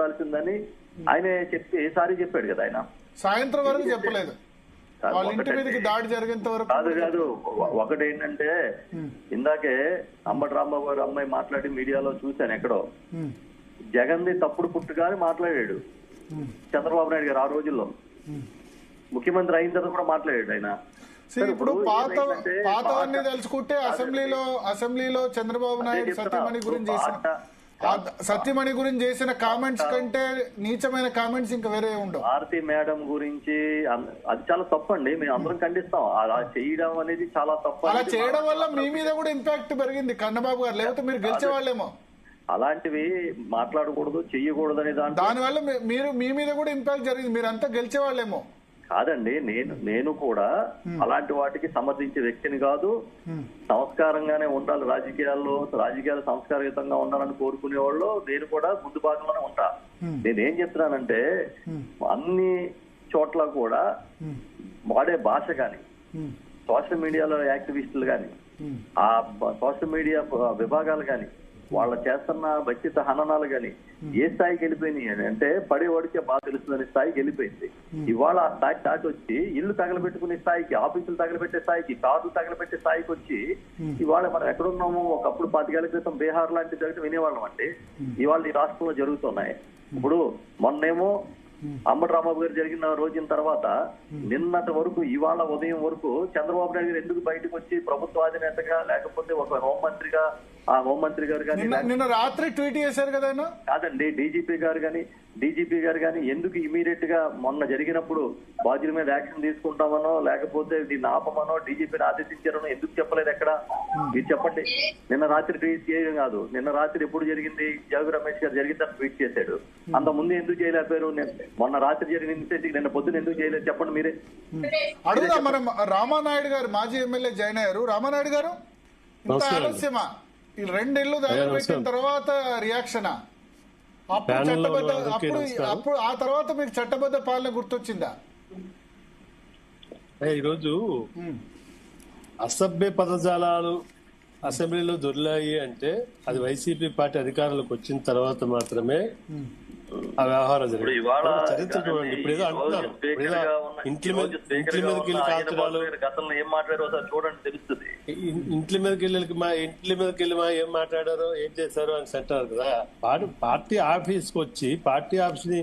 ఉండాల్సిందని ఆయనే చెప్పి సారీ చెప్పాడు కదా ఆయన. సాయంత్రం వరకు చెప్పలేదు, వాళ్ళ ఇంటి మీదకి దాడి జరిగేంత వరకు కాదు. ఒకటేంటంటే ఇందాకే అంబటి రాంబాబు గారు అమ్మాయి మాట్లాడి మీడియాలో చూశాను ఎక్కడో, జగన్ది తప్పుడు పుట్టుగా అని మాట్లాడాడు చంద్రబాబు నాయుడు గారు. ఆ రోజుల్లో ముఖ్యమంత్రి అయిన తర్వాత కూడా మాట్లాడాడు ఆయన. ఇప్పుడు పాతవన్నీ తెలుసుకుంటే అసెంబ్లీలో చంద్రబాబు నాయుడు సత్యమణి గురించి చేసిన కామెంట్స్ కంటే నీచమైన కామెంట్స్ ఇంకా వేరే ఉండవు. భారతి మేడం గురించి అది చాలా తప్పు అండి, మేము అందరం ఖండిస్తాం. అలా చేయడం అనేది చాలా తప్పు. అలా చేయడం వల్ల మీ మీద కూడా ఇంపాక్ట్ పెరిగింది కన్నబాబు గారు, లేకపోతే మీరు గెలిచేవాళ్ళేమో. అలాంటివి మాట్లాడకూడదు, చెయ్యకూడదు అనే దానివల్ల మీ మీద కూడా ఇంపాక్ట్ జరిగింది, మీరు అంతా గెలిచేవాళ్ళేమో. కాదండి, నేను కూడా అలాంటి వాటికి సమర్థించే వ్యక్తిని కాదు. సంస్కారంగానే ఉండాలి రాజకీయాలు సంస్కారయుతంగా ఉండాలని కోరుకునే వాళ్ళు నేను కూడా ముందు భాగంలోనే ఉంటా. నేనేం చెప్తున్నానంటే అన్ని చోట్ల కూడా వాడే భాష కానీ, సోషల్ మీడియాలో యాక్టివిస్టులు కానీ, ఆ సోషల్ మీడియా విభాగాలు కానీ వాళ్ళ చేస్తున్న వ్యక్తిత్వ హననాలు గాని ఏ స్థాయికి వెళ్ళిపోయినాయి అని అంటే పడేవాడికే బాగా తెలుస్తుందనే స్థాయికి వెళ్ళిపోయింది. ఇవాళ ఆ స్థాయికి దాటి వచ్చి ఇల్లు తగలబెట్టుకునే స్థాయికి, ఆఫీసులు తగలబెట్టే స్థాయికి, కార్లు తగలబెట్టే స్థాయికి వచ్చి ఇవాళ మనం ఎక్కడున్నాము. ఒకప్పుడు 25 ఏళ్ల క్రితం బీహార్ లాంటి జరగడం వినేవాళ్ళం అంటే ఇవాళ ఈ రాష్ట్రంలో జరుగుతున్నాయి. ఇప్పుడు మొన్నేమో అంబటి రాంబాబు గారు జరిగిన రోజున తర్వాత నిన్నటి వరకు ఇవాళ ఉదయం వరకు చంద్రబాబు నాయుడు గారు ఎందుకు బయటకు వచ్చి ప్రభుత్వ అధినేతగా లేకపోతే ఒక హోంమంత్రిగా, ఆ హోంమంత్రి గారు కానీ నిన్న రాత్రి ట్వీట్ చేశారు కదా, కాదండి డీజీపీ గారు కానీ ఎందుకు ఇమీడియట్ గా మొన్న జరిగినప్పుడు బాధ్యుల మీద యాక్షన్ తీసుకుంటామనో లేకపోతే దీన్ని ఆపమనో డీజీపీని ఆదేశించారనో ఎందుకు చెప్పలేదు ఎక్కడ? మీరు చెప్పండి. నిన్న రాత్రి ట్వీట్ చేయడం కాదు, నిన్న రాత్రి ఎప్పుడు జరిగింది? జోగి రమేష్ గారు జరిగిందని ట్వీట్ చేశాడు. అంత ముందు ఎందుకు చేయలేకపోయారు? మొన్న రాత్రి జరిగిన ఇన్సిడెంట్ నిన్న పొద్దున ఎందుకు చేయలేదు చెప్పండి మీరే. అడుగుదా మనం రామానాయుడు గారు మాజీ ఎమ్మెల్యే జాయిన్ అయ్యారు. రామానాయుడు గారు ఇంత ఆలస్యమా? ఈ 2 ఏళ్లు పెట్టిన తర్వాత రియాక్షనా? అప్పుడు ఆ తర్వాత మీకు చట్టబద్ధ పాలన గుర్తొచ్చిందా? ఈరోజు అసభ్య పదజాలాలు అసెంబ్లీలో దొర్లాయి అంటే అది వైసీపీ పార్టీ అధికారంలోకి వచ్చిన తర్వాత మాత్రమే ఆ వ్యవహారం జరిగింది. చరిత్ర చూడండి. ఇప్పుడు ఏదో అంటున్నారు, ఇంట్ల మీదకి వెళ్ళి కాల్చడాలు, ఇంట్ల మీదకి వెళ్ళి ఏం మాట్లాడారో ఏం చేశారో అని అంటారు కదా. పార్టీ ఆఫీస్కి వచ్చి పార్టీ ఆఫీస్ ని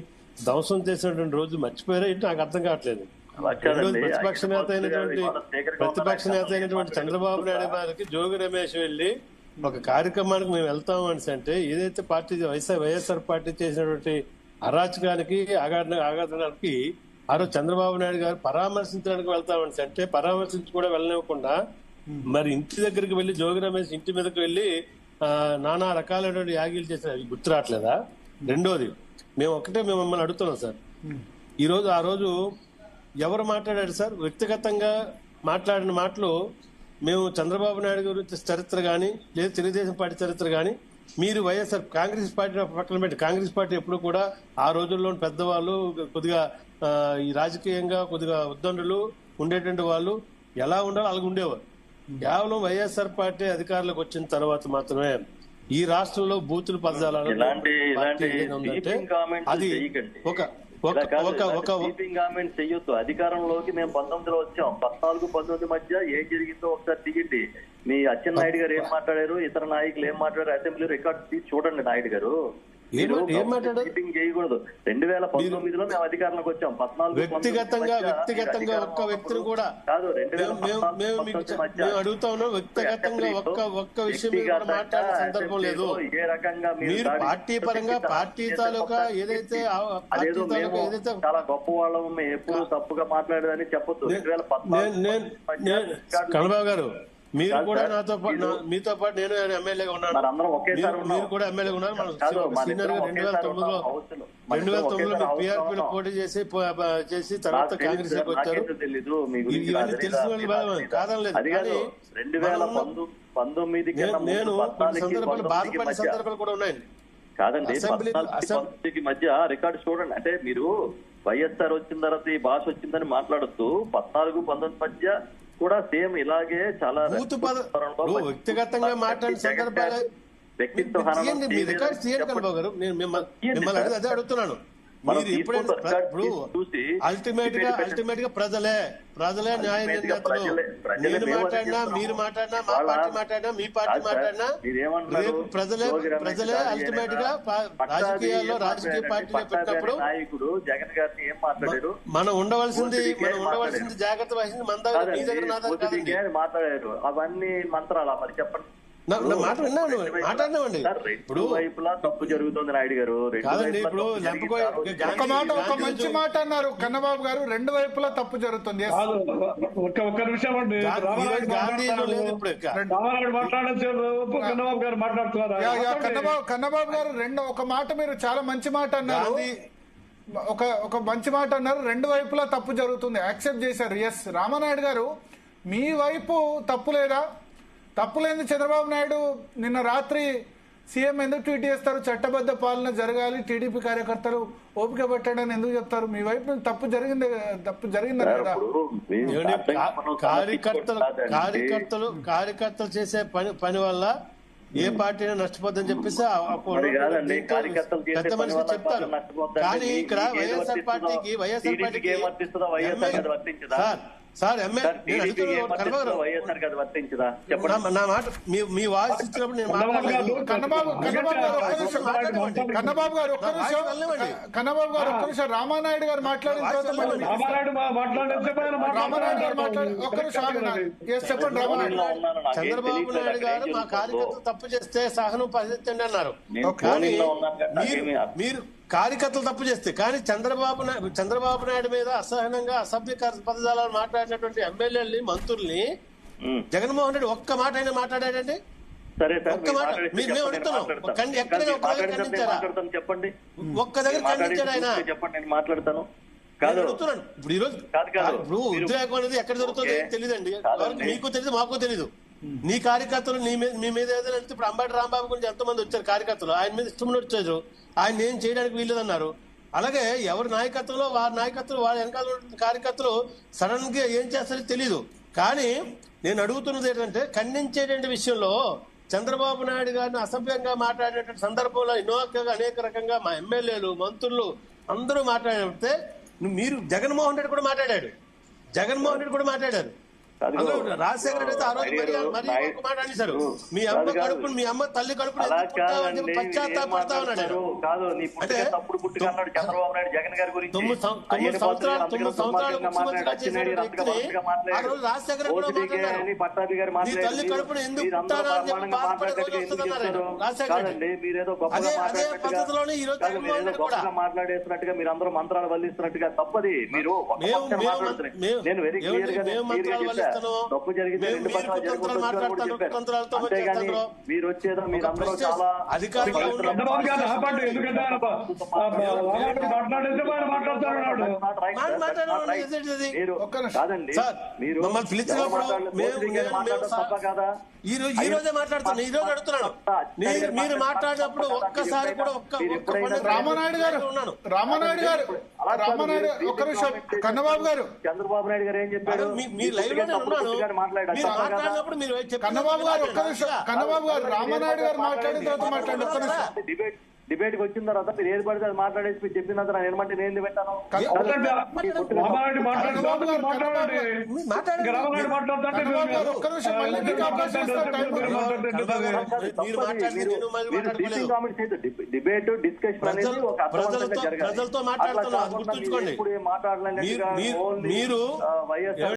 ధ్వంసం చేసినటువంటి రోజు మర్చిపోయారా ఏంటి నాకు అర్థం కావట్లేదు. ప్రతిపక్ష నేత అయినటువంటి చంద్రబాబు నాయుడు గారికి జోగి రమేష్ వెళ్లి ఒక కార్యక్రమానికి మేము వెళ్తాము అని అంటే ఏదైతే పార్టీ వైఎస్ఆర్ పార్టీ చేసినటువంటి అరాచకానికి ఆఘాతానికి ఆ రోజు చంద్రబాబు నాయుడు గారు పరామర్శించడానికి వెళ్తామని అంటే పరామర్శించి కూడా వెళ్ళనివ్వకుండా మరి ఇంటి దగ్గరికి వెళ్లి జోగి రమేష్ ఇంటి మీదకి వెళ్లి నానా రకాలైనటువంటి యాగీలు చేసిన గుర్తు రావట్లేదా? రెండోది మేము మిమ్మల్ని అడుగుతున్నాం సార్, ఆ రోజు ఎవరు మాట్లాడారు సార్? వ్యక్తిగతంగా మాట్లాడిన మాటలు మేము చంద్రబాబు నాయుడు గురించి చరిత్ర కానీ లేదా తెలుగుదేశం పార్టీ చరిత్ర కానీ మీరు వైఎస్ఆర్ కాంగ్రెస్ పార్టీ పక్కన పెట్టి కాంగ్రెస్ పార్టీ ఎప్పుడు కూడా ఆ రోజుల్లో పెద్దవాళ్ళు కొద్దిగా ఈ రాజకీయంగా కొద్దిగా ఉద్దండులు ఉండేటువంటి వాళ్ళు ఎలా ఉండాలో అలాగ ఉండేవారు. కేవలం వైఎస్ఆర్ పార్టీ అధికారంలోకి వచ్చిన తర్వాత మాత్రమే ఈ రాష్ట్రంలో బూతులు పదజాలాలు అది కామెంట్ చెయ్యొద్దు. అధికారంలోకి మేము 19లో వచ్చాం, 14-19 మధ్య ఏం జరిగిందో ఒకసారి దిగండి. మీ అచ్చెన్నాయుడు గారు ఏం మాట్లాడారు, ఇతర నాయకులు ఏం మాట్లాడారు అసెంబ్లీ రికార్డ్స్ తీసి చూడండి. నాయుడు గారు చేయకూడదు. 2019లో మేము అధికారంలోకి వచ్చాం, 14 వ్యక్తిగతంగా ఒక్క వ్యక్తిని కూడా కాదు. అడుగుతా ఉన్నాం, వ్యక్తిగతంగా ఒక్క విషయం మాట్లాడిన సందర్భం లేదు. ఏ రకంగా మీరు పార్టీ పరంగా పార్టీ తాలూకా ఏదైతే చాలా గొప్ప వాళ్ళము మేము ఎప్పుడు తప్పుగా మాట్లాడేదని చెప్పొద్దు. కన్నబాబు గారు మీరు కూడా మీతో పాటు నేను ఎమ్మెల్యేగా ఉన్నాను, మీరు కూడా ఎమ్మెల్యేగా ఉన్నారు. సీనియర్ గా 2009లో పిఆర్పీలో పోటీ చేసి తర్వాత కాంగ్రెస్ లోకి వచ్చారు. ఇవన్నీ తెలిసిన వాళ్ళు కాదనలేదు. నేను కొన్ని సందర్భాలు బాధపడిన సందర్భాలు కూడా ఉన్నాయండి. కాదండి, అసెంబ్లీకి మధ్య రికార్డు చూడండి. అంటే మీరు వైఎస్ఆర్ వచ్చిన తర్వాత ఈ భాష వచ్చిందని మాట్లాడుతూ 14-19 మధ్య కూడా సేమ్ ఇలాగే చాలా వ్యక్తిగతంగా మాట్లాడిన సందర్భాలు వ్యక్తిత్వ హననం తీయండి, మీ రికార్డ్స్ తీయండి కన్నబాబు గారు. నేను మిమ్మల్ని అదే అడుగుతున్నాను. మీరు ఎప్పుడైనా ఇప్పుడు అల్టిమేట్ గా ప్రజలే న్యాయ నిర్ణేతలు. నేను మాట్లాడినా, మీరు మాట్లాడినా, మా పార్టీ మాట్లాడినా, మీ పార్టీ మాట్లాడినా రేపు ప్రజలే అల్టిమేట్ గా రాజకీయాల్లో రాజకీయ పార్టీలో పెట్టినప్పుడు నాయకుడు జగన్ గారిని ఏం మాట్లాడారు, మనం ఉండవలసింది జాగ్రత్త వహించింది మన దగ్గర, మీ దగ్గర నా దగ్గర కాదండి. మాట్లాడారు అవన్నీ మంత్రాలా? మరి చెప్పండి. మాట విన్నాను, మాట్లాడినామండి. ఇప్పుడు వైపులా తప్పు జరుగుతుంది నాయుడు గారు. కాదండి, ఇప్పుడు ఒక మంచి మాట అన్నారు కన్నబాబు గారు, రెండు వైపులా తప్పు జరుగుతుంది. ఒక్క నిమిషం అండి, కన్నబాబు గారు మాట్లాడుతున్నారు. కన్నబాబు గారు ఒక మాట మీరు చాలా మంచి మాట అన్నారు. ఒక మంచి మాట అన్నారు, రెండు వైపులా తప్పు జరుగుతుంది, యాక్సెప్ట్ చేశారు. ఎస్, రామానాయుడు గారు మీ వైపు తప్పు లేదా? తప్పులేంది చంద్రబాబు నాయుడు నిన్న రాత్రి సీఎం ఎందుకు ట్వీట్ చేస్తారు, చట్టబద్ధ పాలన జరగాలి, టీడీపీ కార్యకర్తలు ఓపిక పెట్టాడని ఎందుకు చెప్తారు? మీ వైపు తప్పు జరిగింది కదా. కార్యకర్తలు చేసే పని వల్ల ఏ పార్టీ నష్టపోద్దని చెప్పేసి పెద్ద మనిషి చెప్తారు. కానీ ఇక్కడ వైఎస్ఆర్ పార్టీకి సార్ నా మాట మీ వాయిస్ ఇచ్చినప్పుడు నేను మాట్లాడలేదు. కన్నబాబు గారు ఒక్క నిమిషం రామానాయుడు గారు మాట్లాడిన తర్వాత చెప్పండి. చంద్రబాబు నాయుడు గారు మా కార్యకర్తలు తప్పు చేస్తే సహనం పరిస్థితి అన్నారు. కానీ మీరు కార్యకర్తలు తప్పు చేస్తే, కానీ చంద్రబాబు నాయుడు మీద అసహనంగా అసభ్య పదజాలను మాట్లాడినటువంటి ఎమ్మెల్యేలని, మంత్రుల్ని జగన్మోహన్ రెడ్డి ఒక్క మాట అయినా మాట్లాడాడండి? ఒక్క మాట మేము అడుగుతున్నాం, ఎక్కడైనా ఒక్క దగ్గర ఖండించారా? చెప్పండి, ఒక్క దగ్గర ఖండించాడు ఆయన? చెప్పండి, నేను మాట్లాడతాను. అడుగుతున్నాను. ఇప్పుడు ఈ రోజు ఇప్పుడు ఉద్రేకం అనేది ఎక్కడ జరుగుతుంది తెలియదండి, మీకు తెలియదు, మాకు తెలీదు. నీ కార్యకర్తలు మీ మీద ఏదైనా ఇప్పుడు అంబటి రాంబాబు గురించి ఎంతమంది వచ్చారు కార్యకర్తలు, ఆయన మీద ఇష్టం వచ్చారు, ఆయన ఏం చేయడానికి వీల్లేదన్నారు. అలాగే ఎవరి నాయకత్వంలో వారి వెనకాల కార్యకర్తలు సడన్ గా ఏం చేస్తారో తెలీదు. కానీ నేను అడుగుతున్నది ఏంటంటే, ఖండించేటువంటి విషయంలో చంద్రబాబు నాయుడు గారిని అసభ్యంగా మాట్లాడేటువంటి సందర్భంలో అనేక రకంగా మా ఎమ్మెల్యేలు, మంత్రులు అందరూ మాట్లాడితే మీరు జగన్మోహన్ రెడ్డి కూడా మాట్లాడారు. రాజశేఖర రెడ్డి అయితే ఆ రోజు మరి ఒక మాట అనేసారు, మీ అమ్మ కడుపును, మీ అమ్మ తల్లి కడుపును పశ్చాత్తాపడతా ఉన్నాడు. అంటే 9 సంవత్సరాలు ముఖ్యమంత్రిగా చేసిన వ్యక్తిని ఆ రోజు రాజశేఖర రెడ్డి మాట్లాడారు, నీ తల్లి కడుపును ఎందుకు పుట్టారా అని చెప్పి బాధపడే రోజు వస్తుందన్నారు రాజశేఖర రెడ్డి. అదే పద్ధతిలోనే ఈ రోజు జగన్మోహన్ రెడ్డి కూడా మాట్లాడేస్తున్నట్టుగా మీరు అందరూ మంత్రాలు వల్లిస్తున్నట్టుగా తప్పది. మీరు తప్పు జరిగితే మీరు వచ్చేదో మీరందరూ చాలా కాదండి. మీరు మమ్మల్ని పిలిచినప్పుడు ఈ రోజే మాట్లాడుతున్నాను, ఈ రోజు అడుగుతున్నాను, మీరు మాట్లాడినప్పుడు ఒక్కసారి కూడా రామానాయుడు గారు ఒక్క నిమిషం. కన్నబాబు గారు, చంద్రబాబు నాయుడు గారు ఏం చెప్పారు? కన్నబాబు గారు ఒక్క నిమిషం. కన్నబాబు గారు రామానాయుడు గారు మాట్లాడిన తర్వాత మాట్లాడండి ఒక్క నిమిషం. డిబేట్ కి వచ్చిన తర్వాత మీరు ఏది పడితే అది మాట్లాడేసి మీరు చెప్పిన తర్వాత ఏమంటే నేను పెట్టాను. డిబేట్ డిస్కషన్ అనేది ఒక ప్రజలతో మాట్లాడుతున్నారు, గుర్తుంచుకోండి. మాట్లాడాలంటే